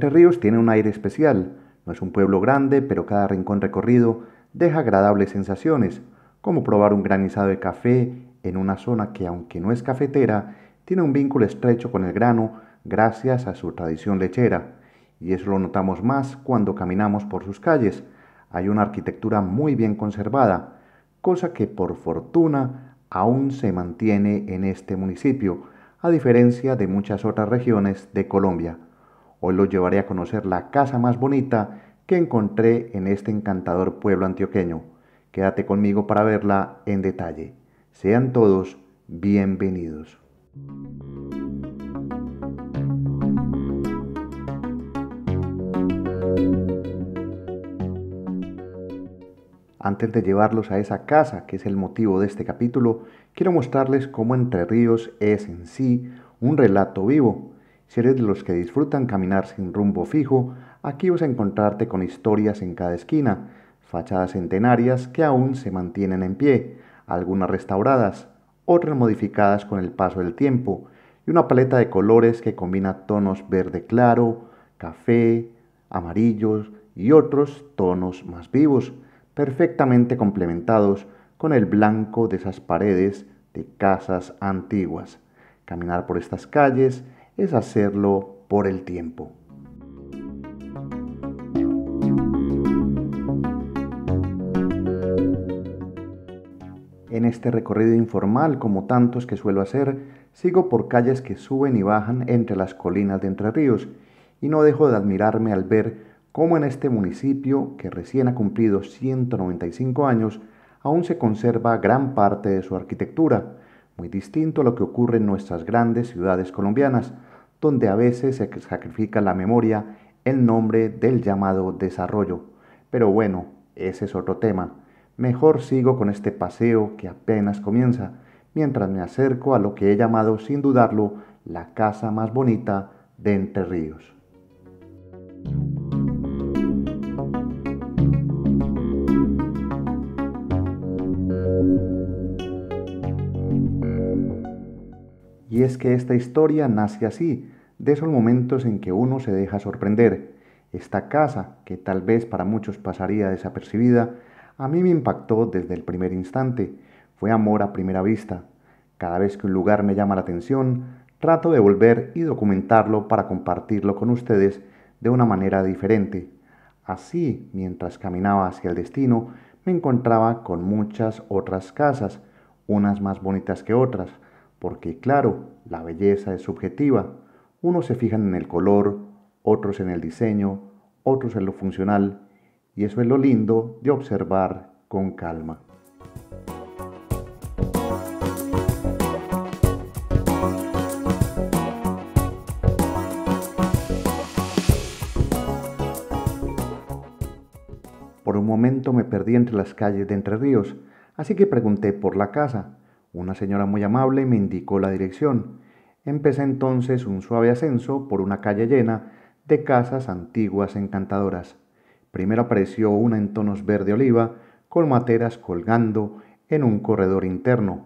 Entre Ríos tiene un aire especial. No es un pueblo grande, pero cada rincón recorrido deja agradables sensaciones, como probar un granizado de café en una zona que, aunque no es cafetera, tiene un vínculo estrecho con el grano gracias a su tradición lechera. Y eso lo notamos más cuando caminamos por sus calles. Hay una arquitectura muy bien conservada, cosa que por fortuna aún se mantiene en este municipio, a diferencia de muchas otras regiones de Colombia. Hoy los llevaré a conocer la casa más bonita que encontré en este encantador pueblo antioqueño. Quédate conmigo para verla en detalle. Sean todos bienvenidos. Antes de llevarlos a esa casa, que es el motivo de este capítulo, quiero mostrarles cómo Entre Ríos es en sí un relato vivo. Si eres de los que disfrutan caminar sin rumbo fijo, aquí vas a encontrarte con historias en cada esquina, fachadas centenarias que aún se mantienen en pie, algunas restauradas, otras modificadas con el paso del tiempo, y una paleta de colores que combina tonos verde claro, café, amarillos y otros tonos más vivos, perfectamente complementados con el blanco de esas paredes de casas antiguas. Caminar por estas calles es hacerlo por el tiempo. En este recorrido informal, como tantos que suelo hacer, sigo por calles que suben y bajan entre las colinas de Entre Ríos, y no dejo de admirarme al ver cómo en este municipio, que recién ha cumplido 195 años, aún se conserva gran parte de su arquitectura, muy distinto a lo que ocurre en nuestras grandes ciudades colombianas, donde a veces se sacrifica la memoria en nombre del llamado desarrollo. Pero bueno, ese es otro tema. Mejor sigo con este paseo que apenas comienza, mientras me acerco a lo que he llamado sin dudarlo la casa más bonita de Entre Ríos. Y es que esta historia nace así, de esos momentos en que uno se deja sorprender. Esta casa, que tal vez para muchos pasaría desapercibida, a mí me impactó desde el primer instante. Fue amor a primera vista. Cada vez que un lugar me llama la atención, trato de volver y documentarlo para compartirlo con ustedes de una manera diferente. Así, mientras caminaba hacia el destino, me encontraba con muchas otras casas, unas más bonitas que otras, porque claro, la belleza es subjetiva. Unos se fijan en el color, otros en el diseño, otros en lo funcional, y eso es lo lindo de observar con calma. Por un momento me perdí entre las calles de Entre Ríos, así que pregunté por la casa. Una señora muy amable me indicó la dirección. Empecé entonces un suave ascenso por una calle llena de casas antiguas encantadoras. Primero apareció una en tonos verde oliva, con materas colgando en un corredor interno.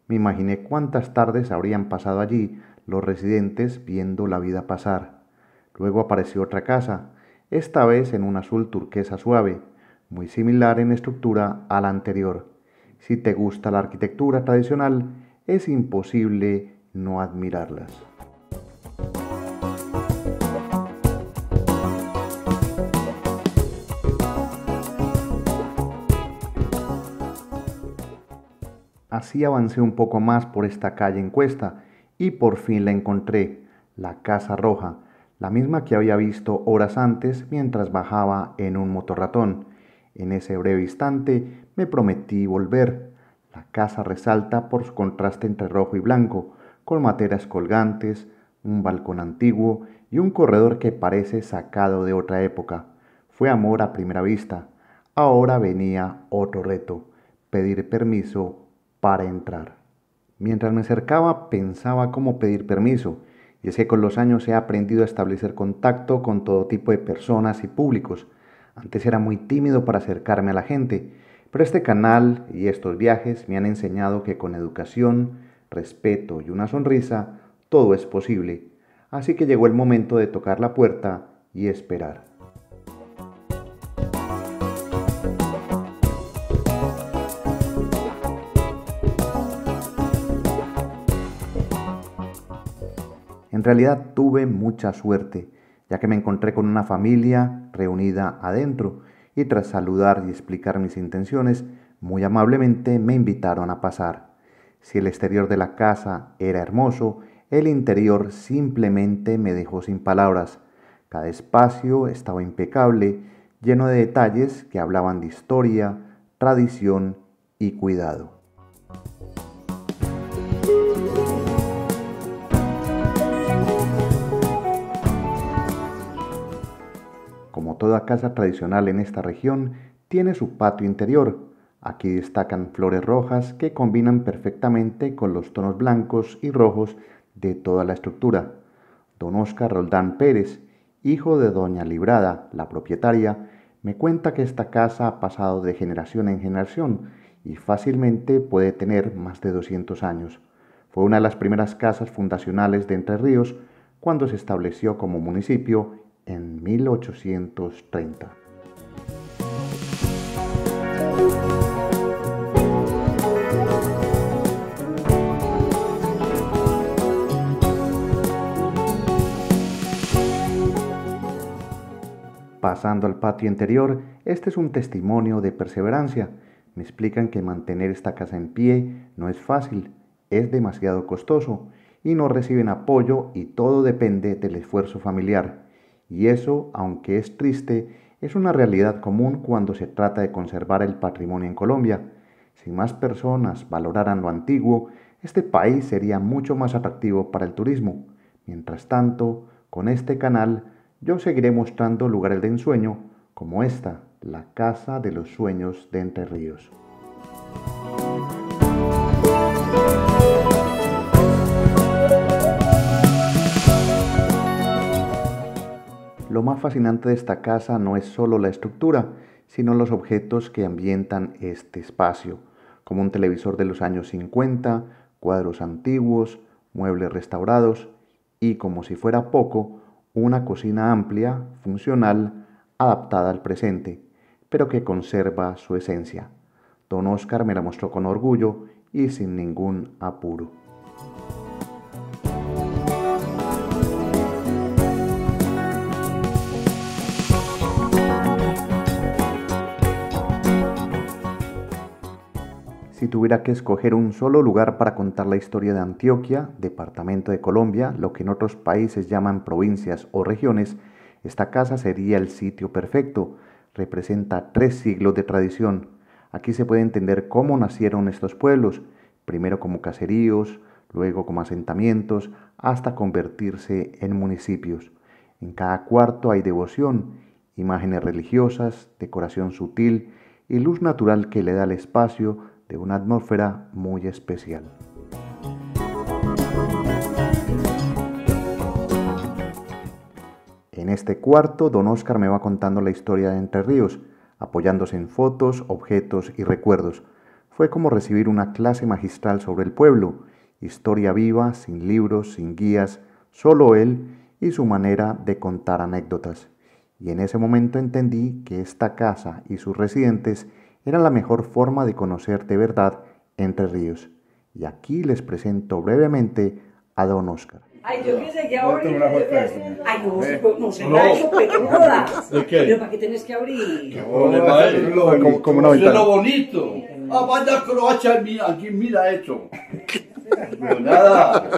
Me imaginé cuántas tardes habrían pasado allí los residentes viendo la vida pasar. Luego apareció otra casa, esta vez en un azul turquesa suave, muy similar en estructura a la anterior. Si te gusta la arquitectura tradicional, es imposible no admirarlas. Así avancé un poco más por esta calle en cuesta y por fin la encontré, la Casa Roja, la misma que había visto horas antes mientras bajaba en un motorratón. En ese breve instante me prometí volver. La casa resalta por su contraste entre rojo y blanco, con materas colgantes, un balcón antiguo y un corredor que parece sacado de otra época. Fue amor a primera vista. Ahora venía otro reto, pedir permiso para entrar. Mientras me acercaba pensaba cómo pedir permiso, y es que con los años he aprendido a establecer contacto con todo tipo de personas y públicos. Antes era muy tímido para acercarme a la gente, pero este canal y estos viajes me han enseñado que con educación, respeto y una sonrisa, todo es posible. Así que llegó el momento de tocar la puerta y esperar. En realidad tuve mucha suerte, ya que me encontré con una familia reunida adentro y tras saludar y explicar mis intenciones, muy amablemente me invitaron a pasar. Si el exterior de la casa era hermoso, el interior simplemente me dejó sin palabras. Cada espacio estaba impecable, lleno de detalles que hablaban de historia, tradición y cuidado. Como toda casa tradicional en esta región, tiene su patio interior. Aquí destacan flores rojas que combinan perfectamente con los tonos blancos y rojos de toda la estructura. Don Óscar Roldán Pérez, hijo de doña Librada, la propietaria, me cuenta que esta casa ha pasado de generación en generación y fácilmente puede tener más de 200 años. Fue una de las primeras casas fundacionales de Entre Ríos cuando se estableció como municipio en 1830. Pasando al patio interior, este es un testimonio de perseverancia. Me explican que mantener esta casa en pie no es fácil, es demasiado costoso y no reciben apoyo y todo depende del esfuerzo familiar. Y eso, aunque es triste, es una realidad común cuando se trata de conservar el patrimonio en Colombia. Si más personas valoraran lo antiguo, este país sería mucho más atractivo para el turismo. Mientras tanto, con este canal, yo seguiré mostrando lugares de ensueño como esta, la Casa de los Sueños de Entre Ríos. Lo más fascinante de esta casa no es solo la estructura, sino los objetos que ambientan este espacio, como un televisor de los años 50, cuadros antiguos, muebles restaurados y, como si fuera poco, una cocina amplia, funcional, adaptada al presente, pero que conserva su esencia. Don Óscar me la mostró con orgullo y sin ningún apuro. Si tuviera que escoger un solo lugar para contar la historia de Antioquia, departamento de Colombia, lo que en otros países llaman provincias o regiones, esta casa sería el sitio perfecto. Representa 3 siglos de tradición. Aquí se puede entender cómo nacieron estos pueblos, primero como caseríos, luego como asentamientos, hasta convertirse en municipios. En cada cuarto hay devoción, imágenes religiosas, decoración sutil y luz natural que le da al espacio de una atmósfera muy especial. En este cuarto, don Óscar me va contando la historia de Entre Ríos, apoyándose en fotos, objetos y recuerdos. Fue como recibir una clase magistral sobre el pueblo, historia viva, sin libros, sin guías, solo él y su manera de contar anécdotas. Y en ese momento entendí que esta casa y sus residentes era la mejor forma de conocer de verdad Entre Ríos. Y aquí les presento brevemente a don Óscar. Ay, yo pensé que abrir. Ay, no se me ha hecho pequeña. ¿De qué? Pero ¿para qué tenés que abrir? Como una ventana. Lo bonito. Ah, vaya Croacia, aquí mira esto. No, nada.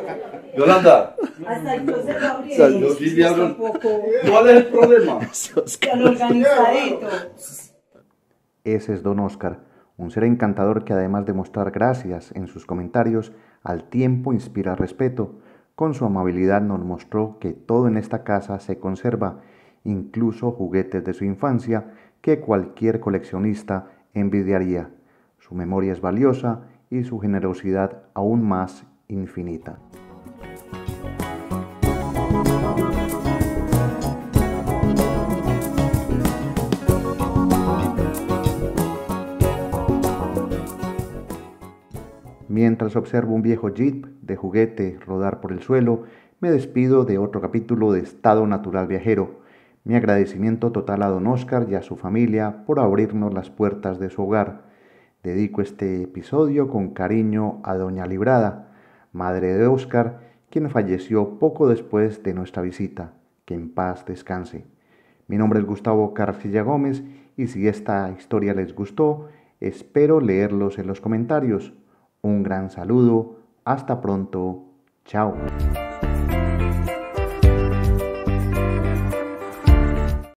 Yolanda. Hasta entonces lo abrí. Yo sí le abro. ¿Cuál es el problema? Tan organizadito. Ese es don Óscar, un ser encantador que además de mostrar gracias en sus comentarios, al tiempo inspira respeto. Con su amabilidad nos mostró que todo en esta casa se conserva, incluso juguetes de su infancia que cualquier coleccionista envidiaría. Su memoria es valiosa y su generosidad aún más infinita. Mientras observo un viejo jeep de juguete rodar por el suelo, me despido de otro capítulo de Estado Natural Viajero. Mi agradecimiento total a don Oscar y a su familia por abrirnos las puertas de su hogar. Dedico este episodio con cariño a doña Librada, madre de Oscar, quien falleció poco después de nuestra visita. Que en paz descanse. Mi nombre es Gustavo Carcilla Gómez y si esta historia les gustó, espero leerlos en los comentarios. Un gran saludo, hasta pronto, chao.